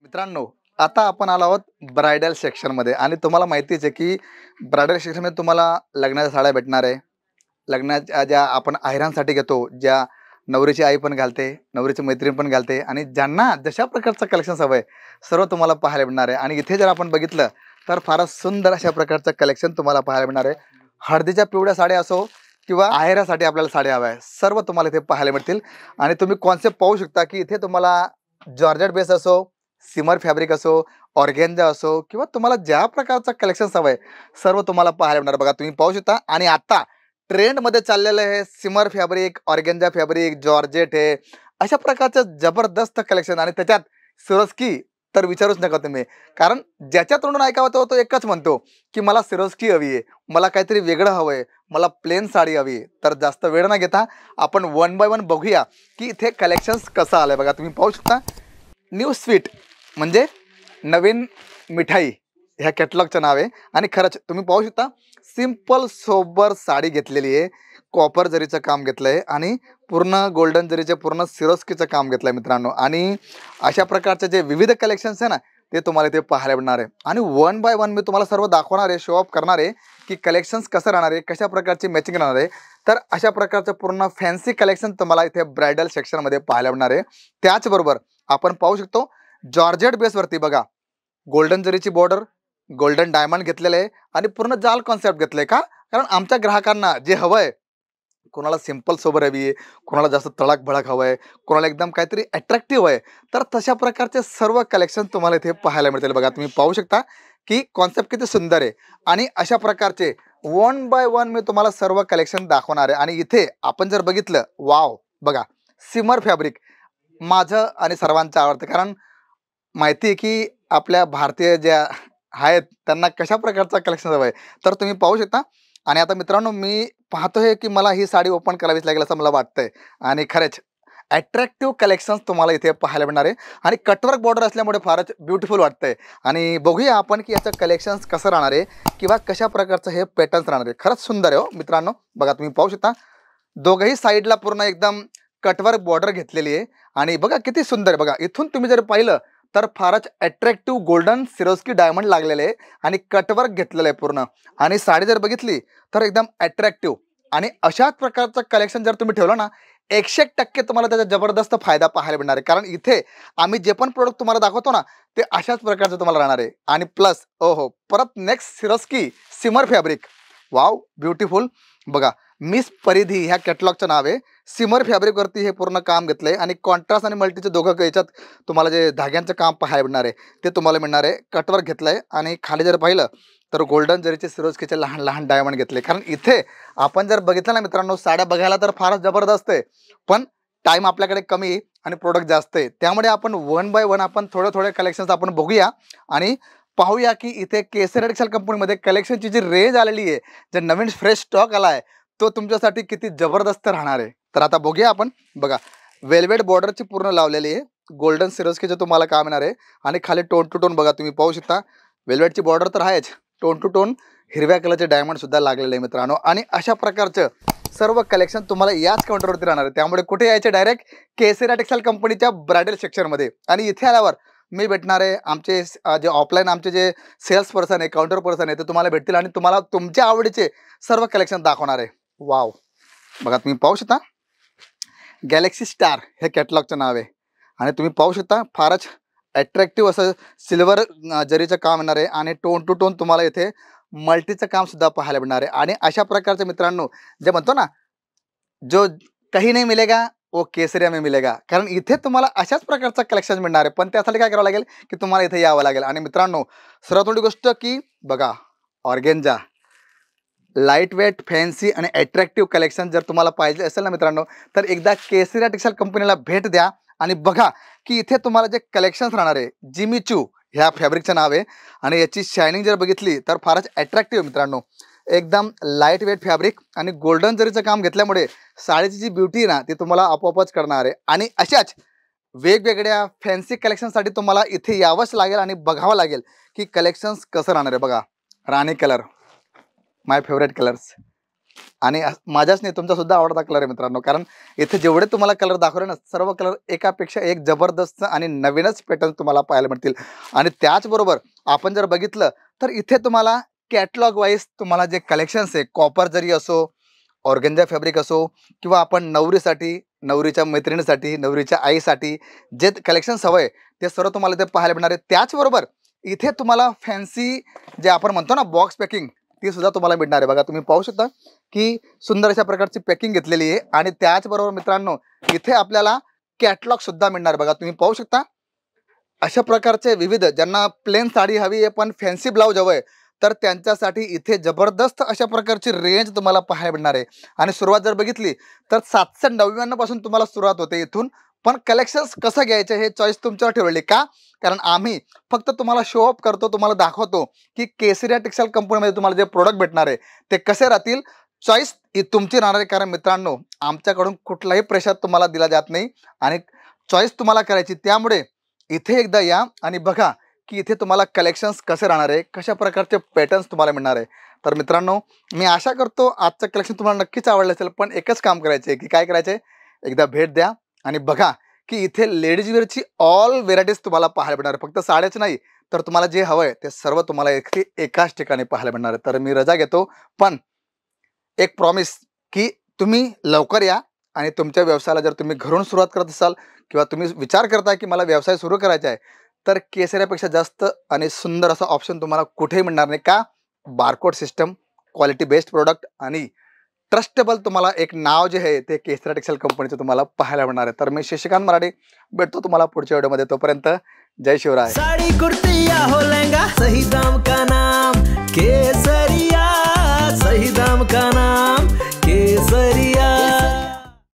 मित्रांनो, आता आपण आलो आहोत ब्रायडल सेक्शनमध्ये आणि तुम्हाला माहितीच आहे की ब्रायडल सेक्शनमध्ये तुम्हाला लग्नाच्या साड्या भेटणार आहे. लग्नाच्या ज्या आपण अहिरांसाठी घेतो, ज्या नवरीची आई पण घालते, नवरीची मैत्रीण पण घालते आणि ज्यांना जशा प्रकारचं कलेक्शन हवं आहे, सर्व तुम्हाला पाहायला मिळणार आहे. आणि इथे जर आपण बघितलं तर फारच सुंदर अशा प्रकारचं कलेक्शन तुम्हाला पाहायला मिळणार आहे. हळदीच्या पिवळ्या साड्या असो किंवा आहेरासाठी आपल्याला साड्या हव्या आहे, सर्व तुम्हाला इथे पाहायला मिळतील. आणि तुम्ही कॉन्सेप्ट पाहू शकता की इथे तुम्हाला जॉर्जेट बेस असो, सिमर फॅब्रिक असो, ऑर्गेन्झा असो किंवा तुम्हाला ज्या प्रकारचं कलेक्शन हवं आहे, सर्व तुम्हाला पाहायला मिळणार. बघा तुम्ही पाहू शकता. आणि आता ट्रेंडमध्ये चाललेलं आहे सिमर फॅब्रिक, ऑर्गेन्झा फॅब्रिक, जॉर्जेट आहे, अशा प्रकारचं जबरदस्त कलेक्शन. आणि त्याच्यात सिरोस्की तर विचारूच नका तुम्ही, कारण ज्याच्या तोंडून ऐकावं तो एकच म्हणतो की मला सिरोस्की हवी आहे, मला काहीतरी वेगळं हवं आहे, मला प्लेन साडी हवी आहे. तर जास्त वेळ न घेता आपण वन बाय वन बघूया की इथे कलेक्शन्स कसं आलंय. बघा तुम्ही पाहू शकता. न्यू स्वीट म्हणजे नवीन मिठाई ह्या कॅटलॉगचं नाव आहे. आणि खरंच तुम्ही पाहू शकता, सिंपल सोबर साडी घेतलेली आहे, कॉपर जरीचं काम घेतलं आहे आणि पूर्ण गोल्डन जरीचे पूर्ण सिरोस्कीचं काम घेतलं आहे मित्रांनो. आणि अशा प्रकारचे जे विविध कलेक्शन्स आहे ना, ते तुम्हाला इथे पाहायला मिळणार आहे. आणि वन बाय वन मी तुम्हाला सर्व दाखवणार आहे, शो ऑफ करणार आहे की कलेक्शन्स कसं राहणार आहे, कशा प्रकारची मॅचिंग राहणार आहे. तर अशा प्रकारचं पूर्ण फॅन्सी कलेक्शन तुम्हाला इथे ब्रायडल सेक्शनमध्ये पाहायला मिळणार आहे. त्याचबरोबर आपण पाहू शकतो जॉर्जेट बेसवरती बघा, गोल्डन जरीची बॉर्डर, गोल्डन डायमंड घेतलेलं आहे आणि पूर्ण जाल कॉन्सेप्ट घेतलंय. का? कारण आमच्या ग्राहकांना जे हवं आहे, कोणाला सिंपल सोबर हवी आहे, कोणाला जास्त तळक भडक हवं आहे, कोणाला एकदम काहीतरी अट्रॅक्टिव्ह आहे, तर तशा प्रकारचे सर्व कलेक्शन तुम्हाला इथे पाहायला मिळतील. बघा तुम्ही पाहू शकता की कॉन्सेप्ट किती सुंदर आहे. आणि अशा प्रकारचे वन बाय वन मी तुम्हाला सर्व कलेक्शन दाखवणार आहे. आणि इथे आपण जर बघितलं, वाव बघा, सिमर फॅब्रिक माझं आणि सर्वांचं आवडतं. कारण माहिती आहे की आपल्या भारतीय ज्या आहेत त्यांना कशा प्रकारचा कलेक्शन हवं आहे. तर तुम्ही पाहू शकता. आणि आता मित्रांनो, मी पाहतोय की मला ही साडी ओपन करावीच लागेल असं मला वाटतंय. आणि खरंच अट्रॅक्टिव्ह कलेक्शन्स तुम्हाला इथे पाहायला मिळणार आहे. आणि कटवर्क बॉर्डर असल्यामुळे फारच ब्युटिफुल वाटतंय. आणि बघूया आपण की याचं कलेक्शन्स कसं राहणार आहे किंवा कशा प्रकारचं हे पॅटर्न्स राहणार आहे. खरंच सुंदर आहे हो मित्रांनो. बघा तुम्ही पाहू शकता, दोघंही साईडला पूर्ण एकदम कटवर्क बॉर्डर घेतलेली आहे. आणि बघा किती सुंदर आहे. बघा इथून तुम्ही जर पाहिलं तर फारच अट्रॅक्टिव्ह गोल्डन सिरोस्की डायमंड लागलेले आहे आणि कटवर्क घेतलेलं आहे पूर्ण. आणि साडी जर बघितली तर एकदम अट्रॅक्टिव्ह. आणि अशाच प्रकारचं कलेक्शन जर तुम्ही ठेवलं ना, 100% तुम्हाला त्याचा जबरदस्त फायदा पाहायला मिळणार आहे. कारण इथे आम्ही जे पण प्रोडक्ट तुम्हाला दाखवतो ना, ते अशाच प्रकारचं तुम्हाला राहणार आहे. आणि प्लस हो परत नेक्स्ट सिरोस्की सिमर फॅब्रिक, वाव ब्युटिफुल. बघा मिस परिधी ह्या कॅटलॉगचं नाव आहे. सिमर फॅब्रिकवरती हे पूर्ण काम घेतलंय आणि कॉन्ट्रास्ट आणि मल्टीचे दोघं याच्यात तुम्हाला जे धाग्यांचं काम पाहायला मिळणार आहे ते तुम्हाला मिळणार आहे. कटवर्क घेतलंय आणि खाली जर पाहिलं तर गोल्डन जरीचे सिरोस्कीचे लहान लहान डायमंड घेतले. कारण इथे आपण जर बघितलं ना मित्रांनो, साड्या बघायला तर फारच जबरदस्त आहे, पण टाइम आपल्याकडे कमी आहे आणि प्रोडक्ट जास्त आहे. त्यामुळे आपण वन बाय वन आपण थोडे कलेक्शन्स आपण बघूया आणि पाहूया की इथे केसरी टेक्सटाईल कंपनीमध्ये कलेक्शनची जी रेंज आलेली आहे, जे नवीन फ्रेश स्टॉक आला आहे, तो तुमच्यासाठी किती जबरदस्त राहणार आहे. तर आता बघूया आपण. बघा वेल्वेट बॉर्डरची पूर्ण लावलेली आहे, गोल्डन सिरोस्कीचं तुम्हाला काम येणार आहे. आणि खाली टोन टू टोन बघा तुम्ही पाहू शकता, वेल्वेटची बॉर्डर तर आहेच, टोन टू टोन हिरव्या कलरचे डायमंड सुद्धा लागलेले आहे मित्रांनो. आणि अशा प्रकारचं सर्व कलेक्शन तुम्हाला याच काउंटरवरती राहणार आहे. त्यामुळे कुठे यायचे, डायरेक्ट केसरी टेक्सटाईल कंपनीच्या ब्रायडल सेक्शनमध्ये. आणि इथे आल्यावर मी भेटणार आहे, आमचे जे ऑफलाईन आमचे जे सेल्स पर्सन आहे, काउंटर पर्सन आहे, ते तुम्हाला भेटतील आणि तुम्हाला तुमच्या आवडीचे सर्व कलेक्शन दाखवणार आहे. वाव बघा तुम्ही पाहू शकता, गॅलेक्सी स्टार हे कॅटलॉगचं नाव आहे. आणि तुम्ही पाहू शकता फारच अट्रॅक्टिव्ह असं सिल्वर जरीचं काम येणार आहे. आणि टोन टू टोन तुम्हाला इथे मल्टीचं काम सुद्धा पाहायला मिळणार आहे. आणि अशा प्रकारचं मित्रांनो, जे म्हणतो ना, जो कहीं नाही मिलेगा वो केसरिया में मिलेगा. कारण इथे तुम्हाला अशाच प्रकारचं कलेक्शन मिळणार आहे. पण त्यासाठी काय करावं लागेल की तुम्हाला इथे यावं लागेल. आणि मित्रांनो, सर्वात मोठी गोष्ट की बघा, ऑर्गेन्झा लाईट वेट फॅन्सी आणि अट्रॅक्टिव्ह कलेक्शन जर तुम्हाला पाहिजे असेल ना मित्रांनो, तर एकदा केसरी टेक्सटाईल कंपनीला भेट द्या आणि बघा की इथे तुम्हाला जे कलेक्शन्स राहणार आहे. जिमीचू ह्या फॅब्रिकचं नाव आहे आणि याची शायनिंग जर बघितली तर फारच अट्रॅक्टिव्ह मित्रांनो. एकदम लाईट वेट फॅब्रिक आणि गोल्डन जरीचं काम घेतल्यामुळे साडीची जी ब्युटी आहे ना, ती तुम्हाला आपोआपच करणार आहे. आणि अशाच वेगवेगळ्या फॅन्सी कलेक्शनसाठी तुम्हाला इथे यावंच लागेल आणि बघावं लागेल की कलेक्शन्स कसं राहणार आहे. बघा राणी कलर, माय फेवरेट कलर्स, आणि माझ्याच नाही, तुमचा सुद्धा आवडता कलर आहे मित्रांनो. कारण इथे जेवढे तुम्हाला कलर दाखवले ना, सर्व कलर एकापेक्षा एक जबरदस्त आणि नवीनच पॅटर्न तुम्हाला पाहायला मिळतील. आणि त्याचबरोबर आपण जर बघितलं तर इथे तुम्हाला कॅटलॉग वाईज तुम्हाला जे कलेक्शन्स आहे, कॉपर जरी असो, ऑर्गेन्झा फॅब्रिक असो, किंवा आपण नवरीसाठी, नवरीच्या मैत्रिणीसाठी, नवरीच्या आईसाठी जे कलेक्शन्स हवं आहे ते सर्व तुम्हाला इथे पाहायला मिळणार आहे. त्याचबरोबर इथे तुम्हाला फॅन्सी जे आपण म्हणतो ना बॉक्स पॅकिंग, ती सुद्धा तुम्हाला मिळणार आहे. बघा तुम्ही पाहू शकता की सुंदर अशा प्रकारची पॅकिंग घेतलेली आहे. आणि त्याचबरोबर मित्रांनो इथे आपल्याला कॅटलॉग सुद्धा मिळणार आहे. बघा तुम्ही पाहू शकता अशा प्रकारचे विविध, ज्यांना प्लेन साडी हवी आहे पण फॅन्सी ब्लाऊज हवं आहे, तर त्यांच्यासाठी इथे जबरदस्त अशा प्रकारची रेंज तुम्हाला पाहायला मिळणार आहे. आणि सुरुवात जर बघितली तर 799 पासून तुम्हाला सुरुवात होते इथून. पण कलेक्शन्स कसं घ्यायचं हे चॉईस तुमच्यावर ठेवली. का? कारण आम्ही फक्त तुम्हाला शो अप करतो, तुम्हाला दाखवतो की केसरिया टेक्सटाईल कंपनीमध्ये तुम्हाला जे प्रोडक्ट भेटणार आहे ते कसे राहतील. चॉईस ही तुमची राहणार आहे. कारण मित्रांनो आमच्याकडून कुठलाही प्रेशर तुम्हाला दिला जात नाही आणि चॉईस तुम्हाला करायची. त्यामुळे इथे एकदा या आणि बघा की इथे तुम्हाला कलेक्शन्स कसे राहणार आहे, कशा प्रकारचे पॅटर्न्स तुम्हाला मिळणार आहे. तर मित्रांनो मी आशा करतो आजचं कलेक्शन तुम्हाला नक्कीच आवडलं असेल. पण एकच काम करायचं आहे की काय करायचं आहे, एकदा भेट द्या आणि बघा की इथे लेडीज वेअरची ऑल व्हेरायटीज तुम्हाला पाहायला मिळणार आहे. फक्त साड्याच नाही तर तुम्हाला जे हवं आहे ते सर्व तुम्हाला एकाच ठिकाणी पाहायला मिळणार आहे. तर मी रजा घेतो, पण एक प्रॉमिस की तुम्ही लवकर या आणि तुमच्या व्यवसायाला जर तुम्ही घरून सुरुवात करत असाल किंवा तुम्ही विचार करताय की मला व्यवसाय सुरू करायचा आहे, तर केसरियापेक्षा जास्त आणि सुंदर असा ऑप्शन तुम्हाला कुठेही मिळणार नाही. का? Barcode system, quality based product आणि ट्रस्टेबल तुम्हाला एक नाव जे आहे ते केसरिया टेक्सटाईल कंपनीचं तुम्हाला पाहायला मिळणार आहे. तर मी शशिकांत मराठे भेटतो तुम्हाला पुढच्या व्हिडिओमध्ये. तोपर्यंत जय शिवराय. साड़ी कुर्ती या हो लहंगा, सही दाम का नाम केसरिया, सही दाम का नाम